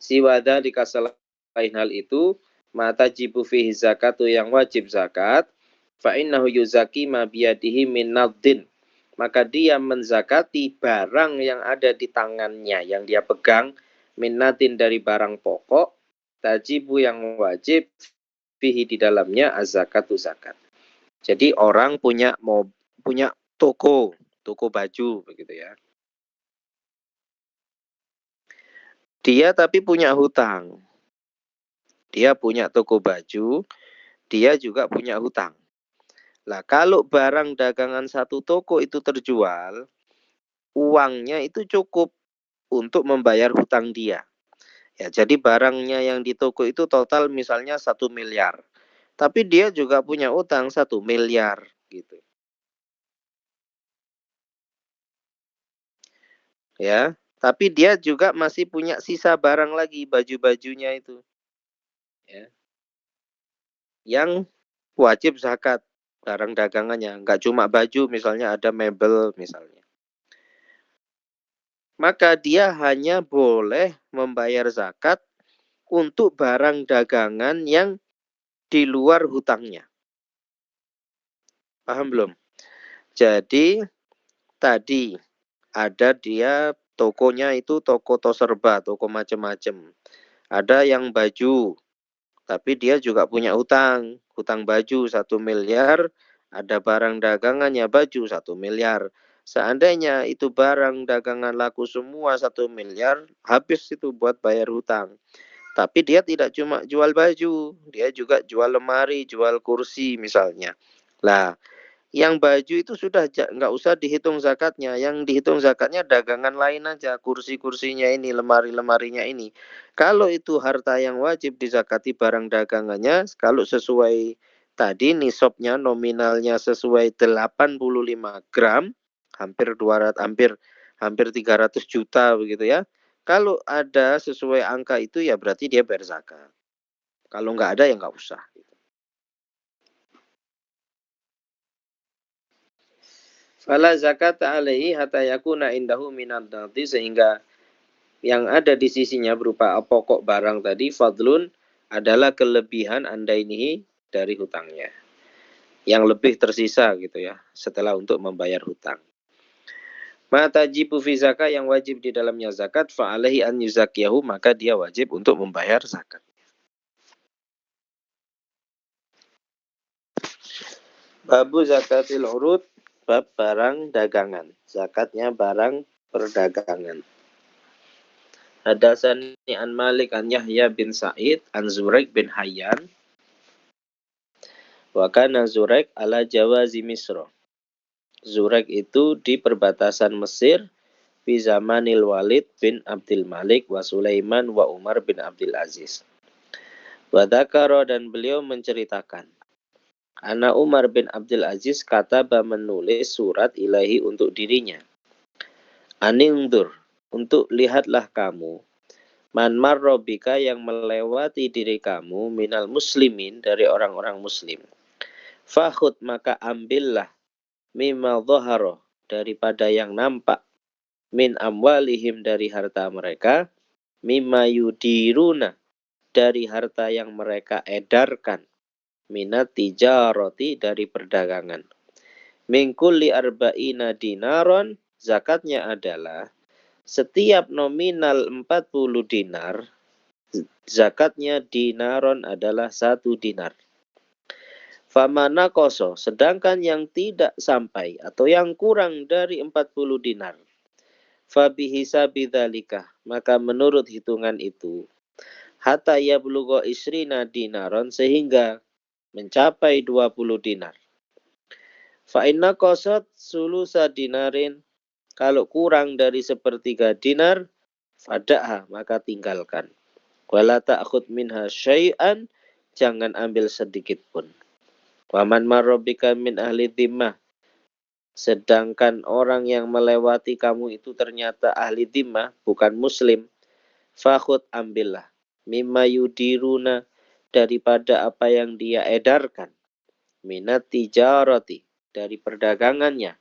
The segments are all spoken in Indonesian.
Siwada dikasalahin hal itu, mata jibu fihi zakatu yang wajib zakat, fa innahu yuzaki ma biyadihi min nadin. Maka dia menzakati barang yang ada di tangannya, yang dia pegang, min nadin dari barang pokok, tajibu yang wajib fihi di dalamnya az-zakatu zakat. Jadi orang punya toko baju begitu ya. Dia tapi punya hutang. Dia punya toko baju, dia juga punya hutang. Lah kalau barang dagangan satu toko itu terjual, uangnya itu cukup untuk membayar hutang dia. Ya, jadi barangnya yang di toko itu total misalnya 1 miliar. Tapi dia juga punya utang 1 miliar gitu. Ya, tapi dia juga masih punya sisa barang lagi, baju-bajunya itu. Ya. Yang wajib zakat barang dagangannya, enggak cuma baju, misalnya ada mebel misalnya. Maka dia hanya boleh membayar zakat untuk barang dagangan yang di luar hutangnya. Paham belum? Jadi tadi ada dia tokonya itu toko toserba, toko macam-macam. Ada yang baju, tapi dia juga punya hutang baju 1 miliar, ada barang dagangannya baju 1 miliar. Seandainya itu barang dagangan laku semua 1 miliar, habis itu buat bayar hutang. Tapi dia tidak cuma jual baju, dia juga jual lemari, jual kursi misalnya. Lah, yang baju itu sudah nggak usah dihitung zakatnya. Yang dihitung zakatnya dagangan lain aja. Kursi-kursinya ini, lemari-lemarinya ini. Kalau itu harta yang wajib dizakati barang dagangannya, kalau sesuai tadi nisabnya nominalnya sesuai 85 gram, hampir 200, hampir 300 juta begitu ya. Kalau ada sesuai angka itu ya berarti dia bayar zakat. Kalau nggak ada ya nggak usah. Fala zakat alaihi hatta yakuna indahu minad dati, sehingga yang ada di sisinya berupa pokok barang tadi fadlun adalah kelebihan andainihi dari hutangnya. Yang lebih tersisa gitu ya setelah untuk membayar hutang. Mata jibu fi zakat, yang wajib di dalamnya zakat, fa alaihi an yuzakiyahu, maka dia wajib untuk membayar zakat. Babu zakatil urud, bab barang dagangan. Zakatnya barang perdagangan. Hadatsani an Malik an Yahya bin Sa'id an Zuraik bin Hayyan. Wa kana Zuraik ala jawazi Misra. Zuraik itu di perbatasan Mesir di zamanil Walid bin Abdul Malik wa Sulaiman wa Umar bin Abdul Aziz. Wa dzakara, dan beliau menceritakan, Ana Umar bin Abdul Aziz kataba menulis surat ilahi untuk dirinya. Aningdur, untuk lihatlah kamu, man marrobika, yang melewati diri kamu, minal muslimin, dari orang-orang muslim. Fakhud, maka ambillah, mimma dhahara, daripada yang nampak, min amwalihim, dari harta mereka, mimma yudiruna, dari harta yang mereka edarkan, minat tijaroti, dari perdagangan. Min kulli arba'ina dinaron, zakatnya adalah setiap nominal 40 dinar, zakatnya dinaron adalah 1 dinar. Famana koso, sedangkan yang tidak sampai atau yang kurang dari 40 dinar, fabihi bidzalika, maka menurut hitungan itu, hatta yablugha isrina dinaron, sehingga mencapai 20 dinar. Fa inna qasat sulusa dinarin, kalau kurang dari 1/3 dinar, fada'ha, maka tinggalkan. Wala ta'khud minha syai'an, jangan ambil sedikit pun. Waman marrobika min ahli dhimmah, sedangkan orang yang melewati kamu itu ternyata ahli dhimmah, bukan muslim, fakhud, ambillah, mimma yudiruna, daripada apa yang dia edarkan, minat tijarati, dari perdagangannya,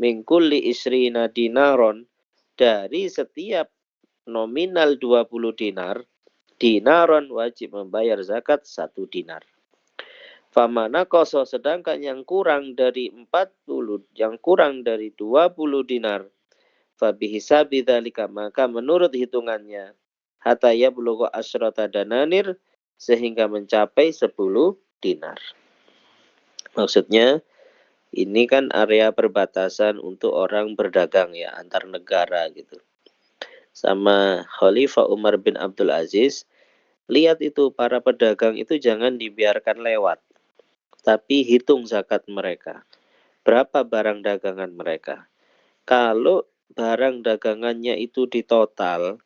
min kulli isrina dinaron, dari setiap nominal 20 dinar, dinaron, wajib membayar zakat 1 dinar. Famana koso, sedangkan yang kurang dari 40, yang kurang dari 20 dinar, fabihisabi dzalika, maka menurut hitungannya, hatta yablugha asyrata dananir, sehingga mencapai 10 dinar. Maksudnya ini kan area perbatasan untuk orang berdagang ya, antar negara gitu. Sama Khalifah Umar bin Abdul Aziz, lihat itu para pedagang itu jangan dibiarkan lewat, tapi hitung zakat mereka. Berapa barang dagangan mereka? Kalau barang dagangannya itu ditotal,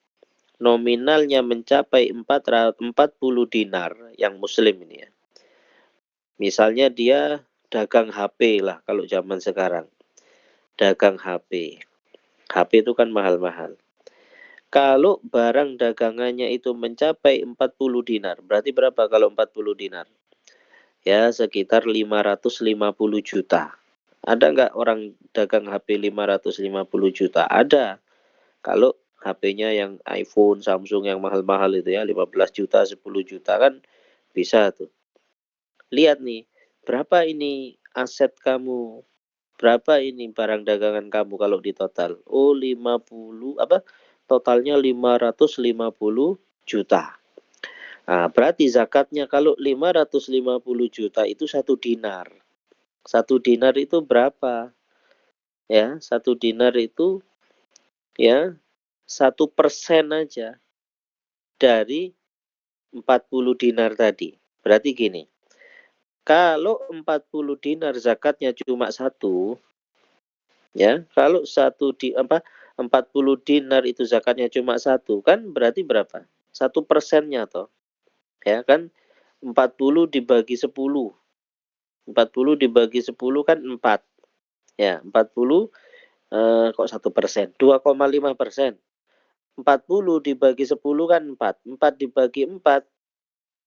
nominalnya mencapai 40 dinar yang muslim ini ya. Misalnya dia dagang HP lah kalau zaman sekarang. Dagang HP. HP itu kan mahal-mahal. Kalau barang dagangannya itu mencapai 40 dinar, berarti berapa kalau 40 dinar? Ya, sekitar 550 juta. Ada nggak orang dagang HP 550 juta? Ada. Kalau HP-nya yang iPhone, Samsung yang mahal-mahal itu ya, 15 juta, 10 juta kan bisa tuh. Lihat nih, berapa ini aset kamu? Berapa ini barang dagangan kamu kalau di total? Oh, 50 apa? Totalnya 550 juta. Nah, berarti zakatnya kalau 550 juta itu 1 dinar. 1 dinar itu berapa? Ya, 1 dinar itu ya 1% aja dari 40 dinar tadi. Berarti gini, kalau 40 dinar zakatnya cuma 1, ya, kalau 40 dinar itu zakatnya cuma 1, kan berarti berapa? 1%-nya toh. Ya kan 40 dibagi 10. 40 dibagi 10 kan 4. Ya, 40 kok 1%? 2,5%. 40 dibagi 10 kan 4. 4 dibagi 4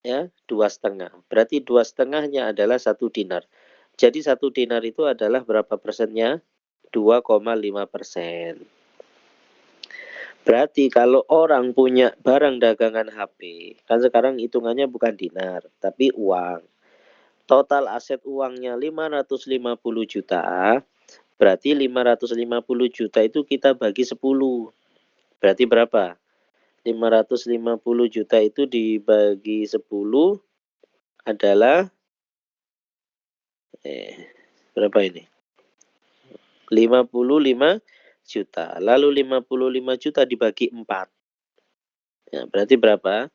ya 2,5. Berarti 2,5-nya adalah 1 dinar. Jadi 1 dinar itu adalah berapa persennya? 2,5%. Berarti kalau orang punya barang dagangan HP, kan sekarang hitungannya bukan dinar, tapi uang. Total aset uangnya 550 juta, berarti 550 juta itu kita bagi 10. Berarti berapa? 550 juta itu dibagi 10 adalah berapa ini? 55 juta. Lalu 55 juta dibagi 4. Ya, berarti berapa?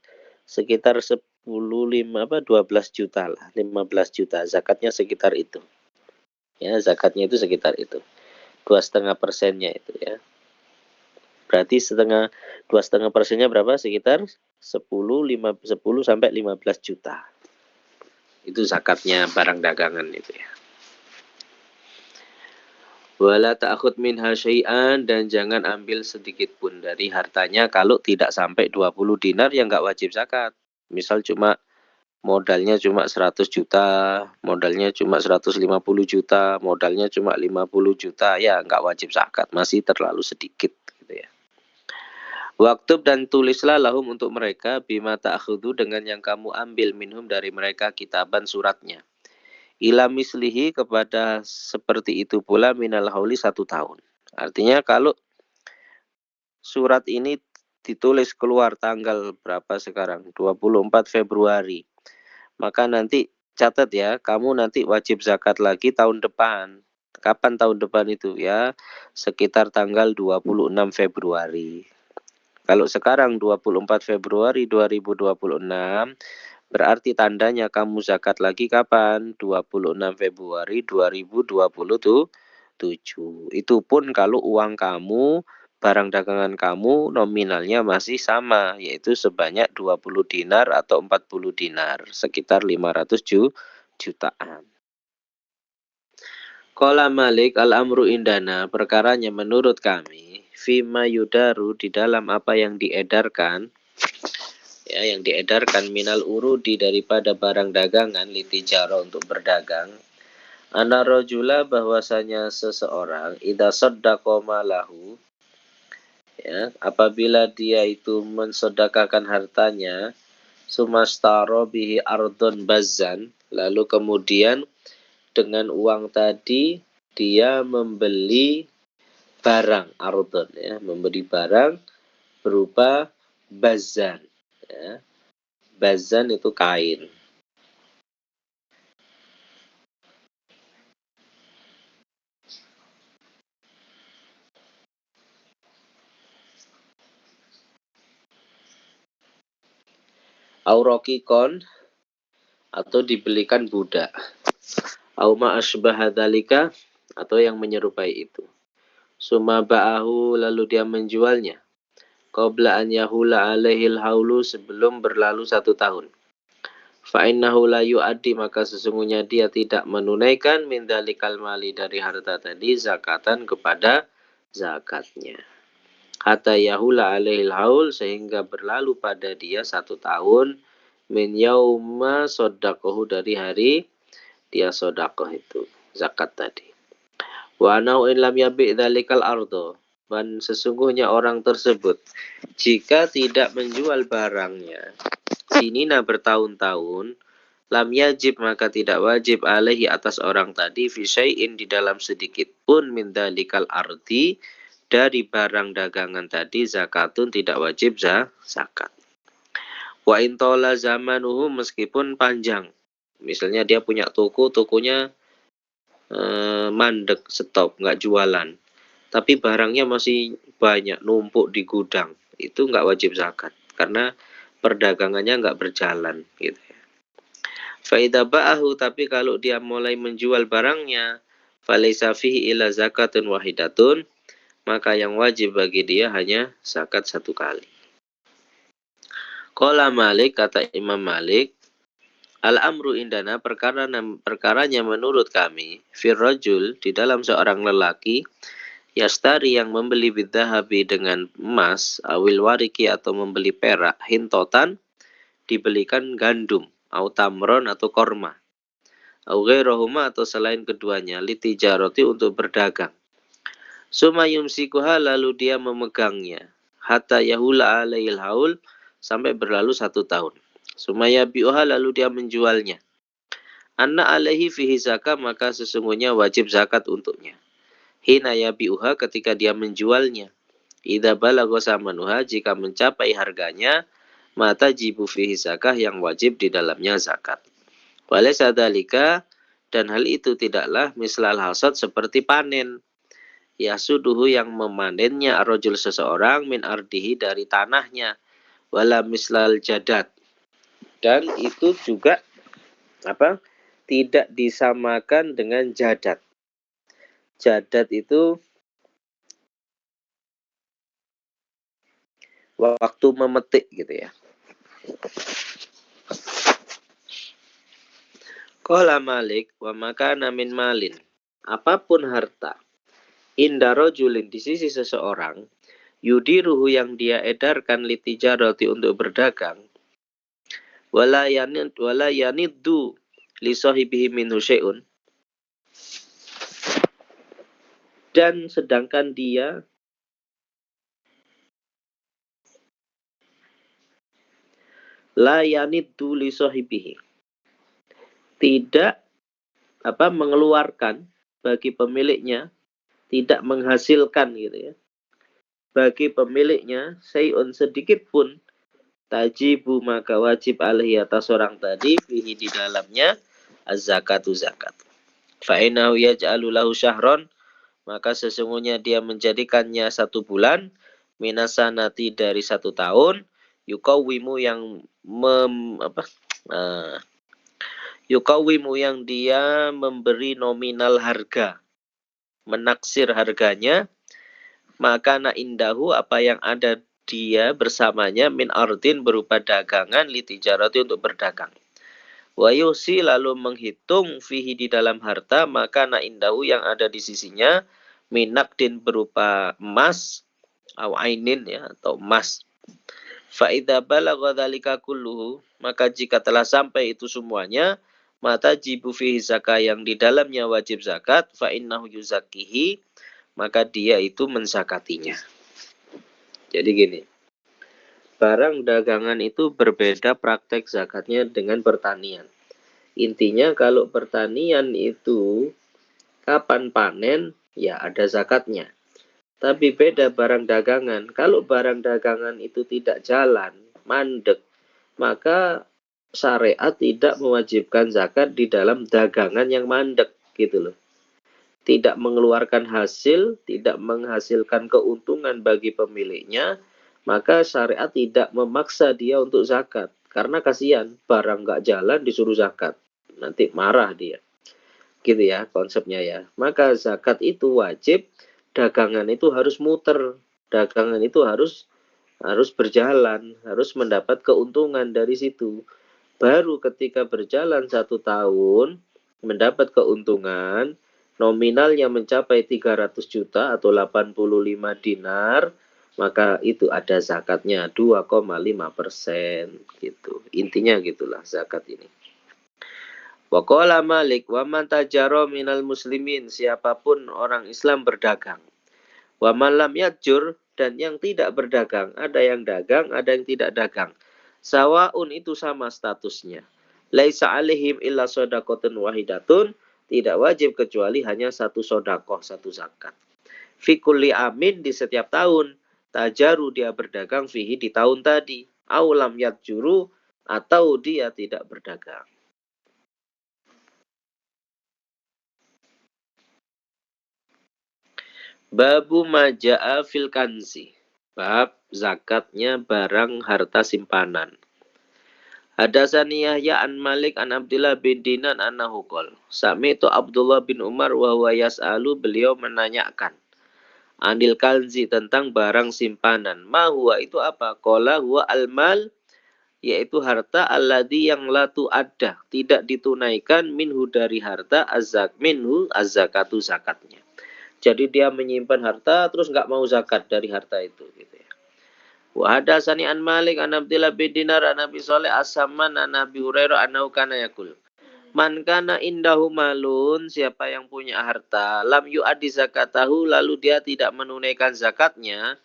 Sekitar 12 juta lah, 15 juta. Zakatnya sekitar itu. Ya, zakatnya itu sekitar itu. 2,5%-nya itu ya. Berarti 2,5%-nya berapa? Sekitar 10 sampai 15 juta. Itu zakatnya barang dagangan itu ya. Wala ta'khud minha syai'an, dan jangan ambil sedikit pun dari hartanya kalau tidak sampai 20 dinar yang enggak wajib zakat. Misal cuma modalnya cuma 100 juta, modalnya cuma 150 juta, modalnya cuma 50 juta, ya enggak wajib zakat, masih terlalu sedikit gitu ya. Waktub, dan tulislah lahum untuk mereka, bima ta'khudhu, dengan yang kamu ambil, minhum dari mereka, kitaban suratnya. Ila mislihi, kepada seperti itu pula, minal hauli 1 tahun. Artinya kalau surat ini ditulis keluar tanggal berapa sekarang? 24 Februari. Maka nanti catat ya, kamu nanti wajib zakat lagi tahun depan. Kapan tahun depan itu ya? Sekitar tanggal 26 Februari. Kalau sekarang 24 Februari 2026, berarti tandanya kamu zakat lagi kapan? 26 Februari 2027. Itu pun kalau uang kamu, barang dagangan kamu nominalnya masih sama, yaitu sebanyak 20 dinar atau 40 dinar, sekitar 500 jutaan. Qala Malik, al-amru indana, perkaranya menurut kami, fima yudaru, di dalam apa yang diedarkan, ya, yang diedarkan minal urudi, daripada barang dagangan, litijaro, untuk berdagang. Ana rajula, bahwasanya seseorang, idza saddaqa malahu, Ya, apabila dia itu mensedekahkan hartanya, sumastaro bihi ardon bazan, lalu kemudian dengan uang tadi dia membeli barang ardon, ya, membeli barang berupa bazan, ya. Bazan itu kain. Aurokikon atau dibelikan budak. Auma asbahadalika atau yang menyerupai itu. Suma ba'ahu lalu dia menjualnya. Qabla an yahula alaihil haulu sebelum berlalu 1 tahun. Fa'innahu la yu'addi maka sesungguhnya dia tidak menunaikan min dalikal mali dari harta tadi zakatan kepada zakatnya. Hatta yahula alaihil haul sehingga berlalu pada dia 1 tahun min yauma sodakohu dari hari dia sodakoh itu zakat tadi. Wa anau in lam yabi' dalikal ardo dan sesungguhnya orang tersebut jika tidak menjual barangnya sinina bertahun-tahun lam yajib maka tidak wajib alaihi atas orang tadi fi syai'in di dalam sedikit pun min dalikal ardi dari barang dagangan tadi zakatun tidak wajib zakat. Wa intola zamanuhu meskipun panjang. Misalnya dia punya toko, tokonya mandek, stop, nggak jualan. Tapi barangnya masih banyak, numpuk di gudang. Itu nggak wajib zakat. Karena perdagangannya nggak berjalan. Gitu ya. Faida ba'ahu, tapi kalau dia mulai menjual barangnya, falaysa fihi ila zakatun wahidatun, maka yang wajib bagi dia hanya zakat 1 kali. Qala Malik, kata Imam Malik, al-amru indana perkaranya menurut kami, firrajul di dalam seorang lelaki, yastari yang membeli bidhahabi dengan emas, awil wariki atau membeli perak, hintotan dibelikan gandum, au tamron atau korma, au ghairahuma atau selain keduanya, litijaroti untuk berdagang. Suma yumsikuha lalu dia memegangnya, hatta yahula alaihil haul sampai berlalu 1 tahun. Sumaya bi'uha lalu dia menjualnya. Anna alaihi fihi zakah maka sesungguhnya wajib zakat untuknya. Hina yabi'uha ketika dia menjualnya. Idza balagha samanuha jika mencapai harganya mata jibu fihi zakah yang wajib di dalamnya zakat. Walaysa dzalika dan hal itu tidaklah mislal hasad seperti panen. Yasuduhu yang memanennya arrojul seseorang min ardihi dari tanahnya. Wala mislal jadat. Dan itu juga tidak disamakan dengan jadat. Jadat itu waktu memetik gitu ya. Qala Malik wa makana min malin. Apapun harta inda rajulin di sisi seseorang yudiruhu yang dia edarkan litijarati untuk berdagang wala yaniddu li sahibihi minhu syai'un dan sedangkan dia la yaniddu li sahibihi tidak mengeluarkan bagi pemiliknya, tidak menghasilkan gitu ya. Bagi pemiliknya syai'un sedikit pun tajibu maka wajib alaihi atas orang tadi fihi di dalamnya az-zakatu zakat. Fa innahu yaj'alu lahu syahron maka sesungguhnya dia menjadikannya 1 bulan minasanati dari 1 tahun yukawimu yang yukawimu yang dia memberi nominal harga menaksir harganya maka na indahu apa yang ada dia bersamanya min ardin berupa dagangan litijarati untuk berdagang. Wa yusi lalu menghitung fihi di dalam harta maka na indahu yang ada di sisinya minakdin berupa emas au ainin ya atau emas. Fa idza balagha dzalika kulluhu maka jika telah sampai itu semuanya mata jibu fihi zakah yang di dalamnya wajib zakat fa innahu yuzakkihi maka dia itu menzakatinya. Jadi gini, barang dagangan itu berbeda praktek zakatnya dengan pertanian. Intinya kalau pertanian itu kapan panen, ya ada zakatnya. Tapi beda barang dagangan. Kalau barang dagangan itu tidak jalan, mandek, maka syariat tidak mewajibkan zakat di dalam dagangan yang mandek, gitu loh. Tidak mengeluarkan hasil, tidak menghasilkan keuntungan bagi pemiliknya, maka syariat tidak memaksa dia untuk zakat. Karena kasihan, barang nggak jalan disuruh zakat. Nanti marah dia. Gitu ya konsepnya ya. Maka zakat itu wajib, dagangan itu harus muter. Dagangan itu harus berjalan, harus mendapat keuntungan dari situ. Baru ketika berjalan 1 tahun, mendapat keuntungan, nominalnya mencapai 300 juta atau 85 dinar, maka itu ada zakatnya 2,5% gitu. Intinya gitulah zakat ini. Waqala Malik wa man tajaro minal muslimin, siapapun orang Islam berdagang. Wa man lam yajur, dan yang tidak berdagang, ada yang dagang, ada yang tidak dagang. Sawaun, itu sama statusnya. Laisa alaihim illa shadaqatun wahidatun, tidak wajib kecuali hanya satu sodakoh, satu zakat. Fi kulli amin, di setiap tahun. Tajaru, dia berdagang, fihi, di tahun tadi. Aulam yajuru, atau dia tidak berdagang. Babu maja'a fil kanzi. Bab zakatnya barang harta simpanan. Hadasani Yahya an Malik an Abdullah bin Dinan annahu qol. Sami'tu Abdullah bin Umar wa huwa yas'alu, beliau menanyakan anil kanzi, tentang barang simpanan. Ma huwa, itu apa? Qala huwa almal, yaitu harta alladhi yang la tu'adda, tidak ditunaikan, minhu, dari harta, minhu az-zakatu, zakatnya. Jadi dia menyimpan harta terus nggak mau zakat dari harta itu gitu ya. Wa hadatsani an Malik an Abdullah bin Dinar an Abi Shalih As-Samman an Abi Hurairah annahu kana yaqul. Man kana indahu malun, siapa yang punya harta, lam yu'addi zakatahu, lalu dia tidak menunaikan zakatnya,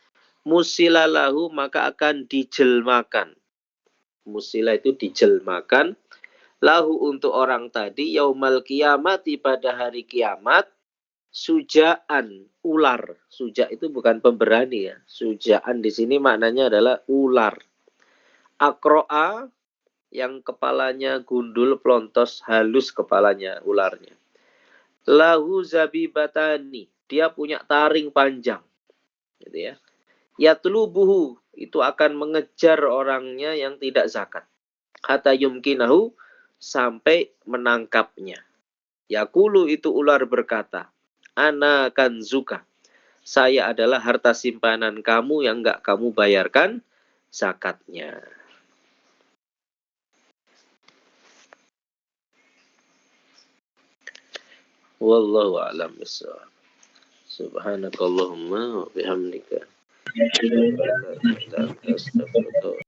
musilalahu, maka akan dijelmakan. Musila itu dijelmakan, lahu, untuk orang tadi, yaumal kiamati, pada hari kiamat, sujaan, ular. Suja itu bukan pemberani ya. Sujaan di sini maknanya adalah ular. Akroa, yang kepalanya gundul, plontos, halus kepalanya ularnya. Lahu zabibatani, dia punya taring panjang. Gitu ya. Yatlubuhu, itu akan mengejar orangnya yang tidak zakat. Hatta yumkinahu, sampai menangkapnya. Yakulu, itu ular berkata, ana kanzuka, saya adalah harta simpanan kamu yang enggak kamu bayarkan zakatnya. Wallahu a'lam bishawab. Subhanakallahumma wa bihamdika.